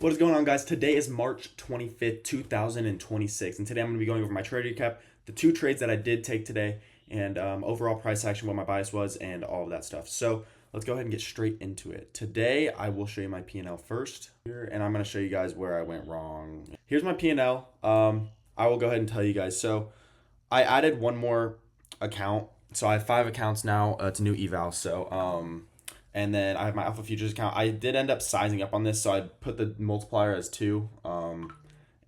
What is going on, guys? Today is March 25th, 2026, and today I'm going to be going over my trade recap, the two trades that I did take today, and overall price action, what my bias was, and all of that stuff. So let's go ahead and get straight into it. Today, I will show you my P&L first, here, and I'm going to show you guys where I went wrong. Here's my P&L. I will go ahead and tell you guys. So I added one more account. So I have 5 accounts now. It's a new eval. And then I have my Alpha Futures account. I did end up sizing up on this, so I put the multiplier as 2,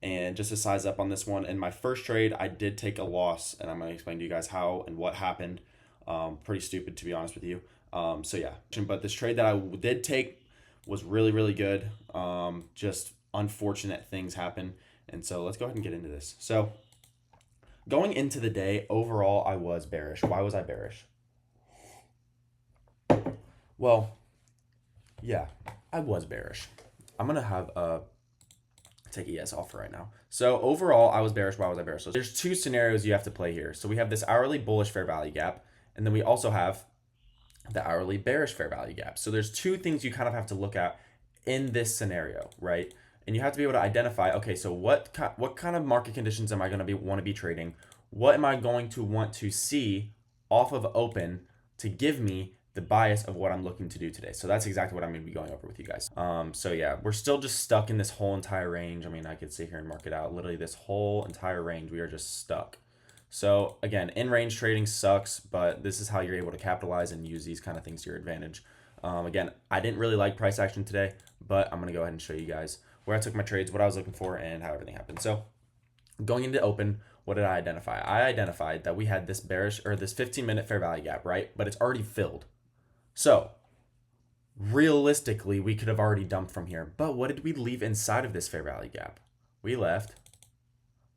and just to size up on this one. In my first trade, I did take a loss, and I'm going to explain to you guys how and what happened. Pretty stupid, to be honest with you. So yeah, but this trade that I did take was really, really good. Just unfortunate things happen, and so let's go ahead and get into this. So going into the day, overall, I was bearish. Why was I bearish? Well, yeah, I was bearish. I'm gonna have take a yes offer right now. So overall, I was bearish. Why was I bearish? So there's two scenarios you have to play here. So we have this hourly bullish fair value gap, and then we also have the hourly bearish fair value gap. So there's two things you kind of have to look at in this scenario, right? And you have to be able to identify, okay, so what kind of market conditions am I going to want to be trading? What am I going to want to see off of open to give me the bias of what I'm looking to do today? So that's exactly what I'm going to be going over with you guys. So yeah, we're still just stuck in this whole entire range. I mean, I could sit here and mark it out. Literally this whole entire range, we are just stuck. So again, in range trading sucks, but this is how you're able to capitalize and use these kind of things to your advantage. Again, I didn't really like price action today, but I'm going to go ahead and show you guys where I took my trades, what I was looking for, and how everything happened. So going into open, what did I identify? I identified that we had this bearish or this 15-minute fair value gap, right? But it's already filled. So realistically, we could have already dumped from here. But what did we leave inside of this fair value gap? We left,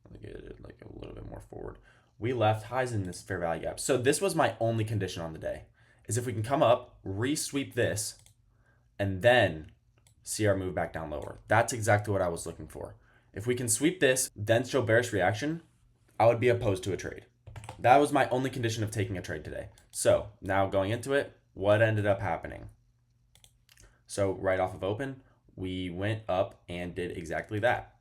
let me get it like a little bit more forward. We left highs in this fair value gap. So this was my only condition on the day, is if we can come up, re-sweep this, and then see our move back down lower. That's exactly what I was looking for. If we can sweep this, then show bearish reaction, I would be opposed to a trade. That was my only condition of taking a trade today. So now going into it, what ended up happening? So right off of open, we went up and did exactly that.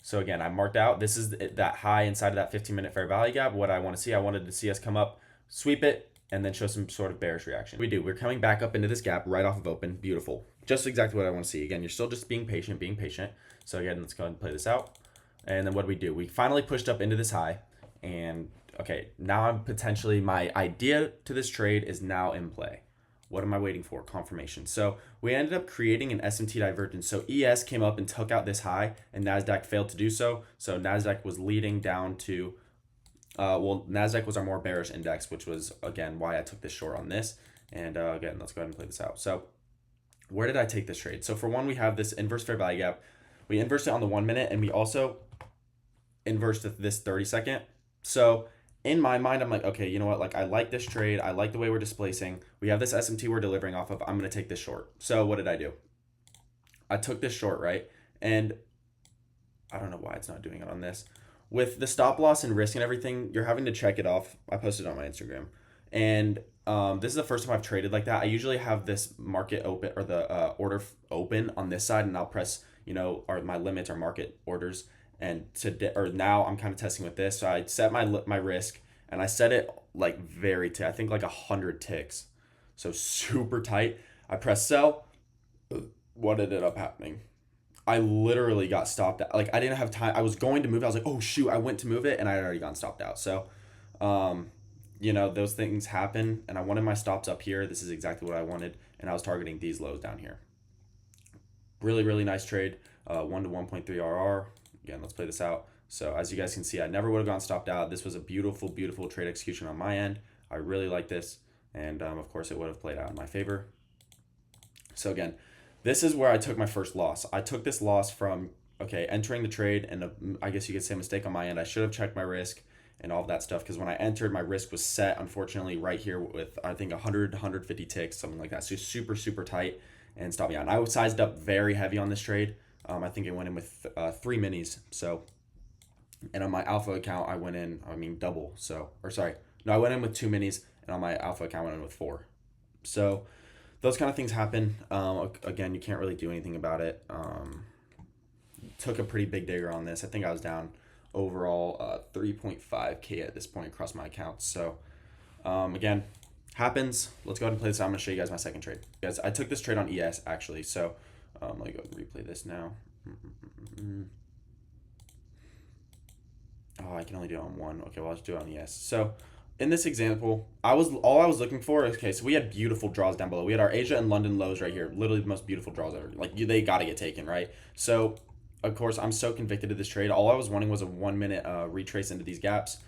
So again, I marked out, this is that high inside of that 15-minute fair value gap. What I want to see, I wanted to see us come up, sweep it, and then show some sort of bearish reaction. We do. We're coming back up into this gap right off of open. Beautiful. Just exactly what I want to see. Again, you're still just being patient. So again, let's go ahead and play this out. And then what do we do? We finally pushed up into this high. And okay, now I'm potentially, my idea to this trade is now in play. What am I waiting for? Confirmation. So we ended up creating an SMT divergence. So ES came up and took out this high, and NASDAQ failed to do so. So NASDAQ was leading down to NASDAQ was our more bearish index, which was, again, why I took this short on this. And again, let's go ahead and play this out. So where did I take this trade? So for one, we have this inverse fair value gap. We inversed it on the 1 minute, and we also inversed this 30-second. So in my mind, I'm like, okay, you know what? Like, I like this trade. I like the way we're displacing. We have this SMT we're delivering off of. I'm going to take this short. So what did I do? I took this short, right? And I don't know why it's not doing it on this. With the stop loss and risk and everything, you're having to check it off. I posted it on my Instagram. And this is the first time I've traded like that. I usually have this market open, or the order open on this side, and I'll press, or my limits or market orders. And now I'm kind of testing with this. So I set my risk, and I set it like very tight. I think like 100 ticks. So super tight. I press sell. What ended up happening? I literally got stopped out. Like, I didn't have time. I was going to move. I was like, oh shoot, I went to move it, and I had already gotten stopped out. So, those things happen, and I wanted my stops up here. This is exactly what I wanted, and I was targeting these lows down here. Really, really nice trade. 1 to 1.3 RR. Again, let's play this out. So as you guys can see, I never would have gotten stopped out. This was a beautiful, beautiful trade execution on my end. I really like this, and of course, it would have played out in my favor. So again, this is where I took my first loss. I took this loss from, entering the trade, and I guess you could say a mistake on my end. I should have checked my risk and all of that stuff, because when I entered, my risk was set, unfortunately, right here with, I think, 100, 150 ticks, something like that. So super, super tight, and stopped me out. And I was sized up very heavy on this trade. I think I went in with 3 minis. So, and on my alpha account, I went in, double. So, I went in with 2 minis, and on my alpha account, I went in with 4. So, those kind of things happen. Again, you can't really do anything about it. took a pretty big digger on this. I think I was down overall 3.5K at this point across my accounts. So again, happens. Let's go ahead and play this. I'm going to show you guys my second trade. Guys, I took this trade on ES actually. So let me go and replay this now. Oh, I can only do it on one. Okay, well, I'll just do it on ES. So in this example, all I was looking for. Okay, so we had beautiful draws down below. We had our Asia and London lows right here. Literally the most beautiful draws ever. Like they got to get taken, right? So of course, I'm so convicted of this trade. All I was wanting was a 1 minute retrace into these gaps,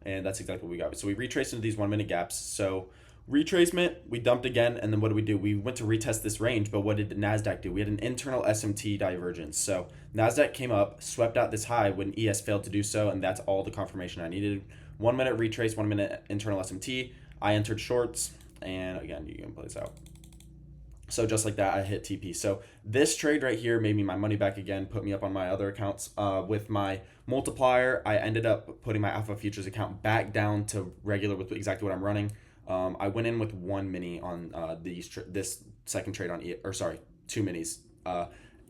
and that's exactly what we got. So we retraced into these 1 minute gaps. So retracement, we dumped again, and then what did? We went to retest this range, but what did NASDAQ do? We had an internal SMT divergence. So NASDAQ came up, swept out this high when ES failed to do so, and that's all the confirmation I needed. 1 minute retrace, 1 minute internal SMT. I entered shorts, and again, you can play this out. So just like that, I hit TP. So this trade right here made me my money back again, put me up on my other accounts. With my multiplier, I ended up putting my Alpha Futures account back down to regular with exactly what I'm running. I went in with 1 mini on this second trade on two minis.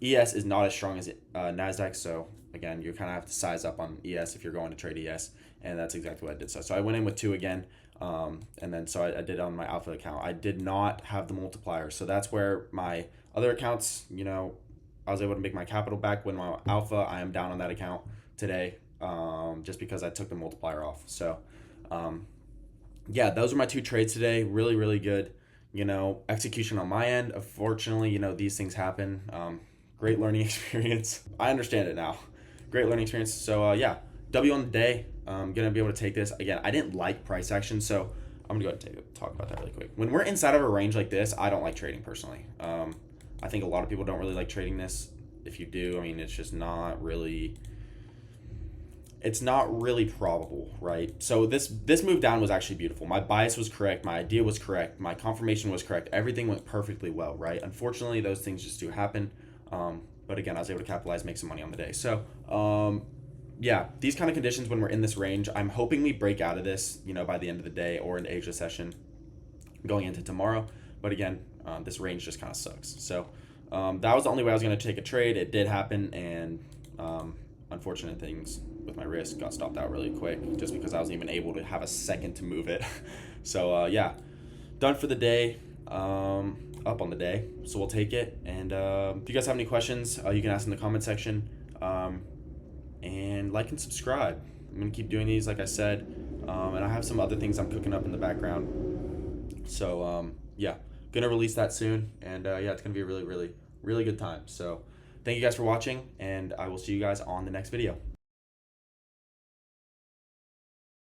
ES is not as strong as NASDAQ, so again, you kind of have to size up on ES if you're going to trade ES, and that's exactly what I did. So I went in with 2 again, and then so I did on my Alpha account. I did not have the multiplier, so that's where my other accounts, I was able to make my capital back. When my Alpha, I am down on that account today, just because I took the multiplier off. So yeah, those are my 2 trades today. Really, really good, execution on my end. Unfortunately, these things happen. Great learning experience. I understand it now. Great learning experience. So yeah, W on the day. I'm gonna be able to take this. Again, I didn't like price action, so I'm gonna go ahead and talk about that really quick. When we're inside of a range like this, I don't like trading personally. I think a lot of people don't really like trading this. If you do, I mean, it's just not really. It's not really probable, right? So this move down was actually beautiful. My bias was correct. My idea was correct. My confirmation was correct. Everything went perfectly well, right? Unfortunately, those things just do happen. But again, I was able to capitalize, make some money on the day. So yeah, these kind of conditions when we're in this range, I'm hoping we break out of this, by the end of the day or in the Asia session going into tomorrow. But again, this range just kind of sucks. So that was the only way I was going to take a trade. It did happen, and unfortunate things with my wrist got stopped out really quick just because I wasn't even able to have a second to move it. So yeah, done for the day. Up on the day, so we'll take it. And if you guys have any questions, you can ask in the comment section, and like and subscribe. I'm gonna keep doing these, like I said, and I have some other things I'm cooking up in the background. So yeah, gonna release that soon, and yeah, it's gonna be a really, really, really good time. So thank you guys for watching, and I will see you guys on the next video.